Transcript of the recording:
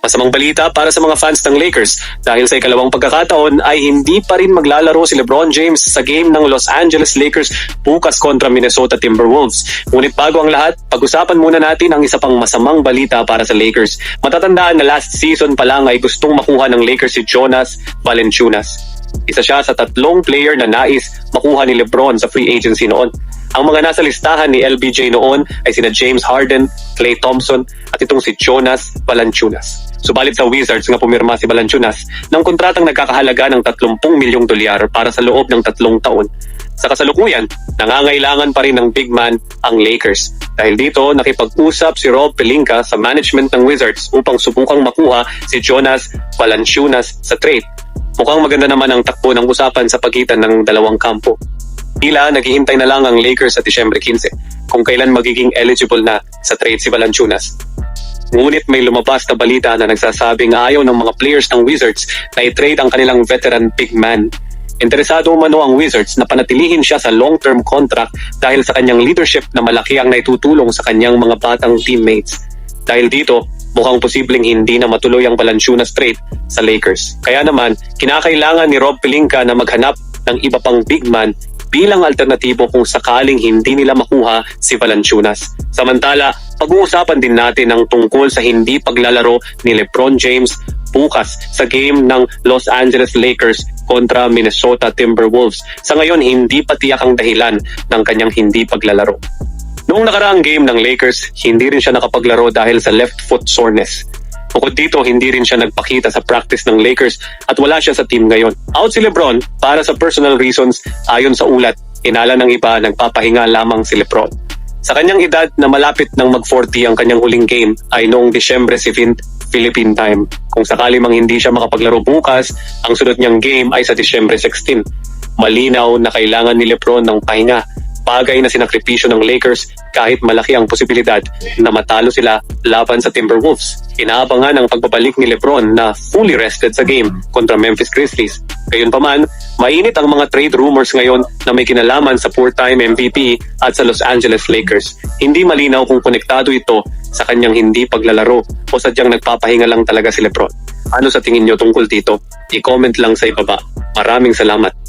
Masamang balita para sa mga fans ng Lakers dahil sa ikalawang pagkakataon ay hindi pa rin maglalaro si LeBron James sa game ng Los Angeles Lakers bukas kontra Minnesota Timberwolves. Ngunit bago ang lahat, pag-usapan muna natin ang isa pang masamang balita para sa Lakers. Matatandaan na last season pa lang ay gustong makuha ng Lakers si Jonas Valanciunas. Isa siya sa 3 player na nais makuha ni LeBron sa free agency noon. Ang mga nasa listahan ni LBJ noon ay sina James Harden, Klay Thompson at itong si Jonas Valanciunas. Subalit sa Wizards nga pumirma si Valanciunas ng kontratang nagkakahalaga ng $30 milyong para sa loob ng 3 taon. Sa kasalukuyan, nangangailangan pa rin ng big man ang Lakers. Dahil dito, nakipag-usap si Rob Pelinka sa management ng Wizards upang subukang makuha si Jonas Valanciunas sa trade. Mukhang maganda naman ang takbo ng usapan sa pagitan ng dalawang kampo. Tila naghihintay na lang ang Lakers sa Disyembre 15 kung kailan magiging eligible na sa trade si Valanciunas. Ngunit may lumabas na balita na nagsasabing ayaw ng mga players ng Wizards na i-trade ang kanilang veteran big man. Interesado umano ang Wizards na panatilihin siya sa long-term contract dahil sa kanyang leadership na malaki ang naitutulong sa kanyang mga batang teammates. Dahil dito, mukhang posibleng hindi na matuloy ang Valanciunas trade sa Lakers. Kaya naman, kinakailangan ni Rob Pelinka na maghanap ng iba pang big man bilang alternatibo kung sakaling hindi nila makuha si Valanciunas. Samantala, pag-uusapan din natin ang tungkol sa hindi paglalaro ni LeBron James bukas sa game ng Los Angeles Lakers kontra Minnesota Timberwolves. Sa ngayon, hindi pa tiyak ang dahilan ng kanyang hindi paglalaro. Noong nakaraang game ng Lakers, hindi rin siya nakapaglaro dahil sa left foot soreness. Bukod dito, hindi rin siya nagpakita sa practice ng Lakers at wala siya sa team ngayon. Out si LeBron para sa personal reasons ayon sa ulat. Inala ng iba, nagpapahinga lamang si LeBron. Sa kanyang edad na malapit ng mag-40 ang kanyang huling game ay noong Disyembre 17 Philippine time. Kung sakali mang hindi siya makapaglaro bukas, ang sunod niyang game ay sa Disyembre 16. Malinaw na kailangan ni LeBron ng pahinga. Bagay na sinakripisyo ng Lakers kahit malaki ang posibilidad na matalo sila laban sa Timberwolves. Inaabangan ang pagbabalik ni LeBron na fully rested sa game kontra Memphis Grizzlies. Gayunpaman, mainit ang mga trade rumors ngayon na may kinalaman sa four-time MVP at sa Los Angeles Lakers. Hindi malinaw kung konektado ito sa kanyang hindi paglalaro o sadyang nagpapahinga lang talaga si LeBron. Ano sa tingin niyo tungkol dito? I-comment lang sa ibaba. Maraming salamat.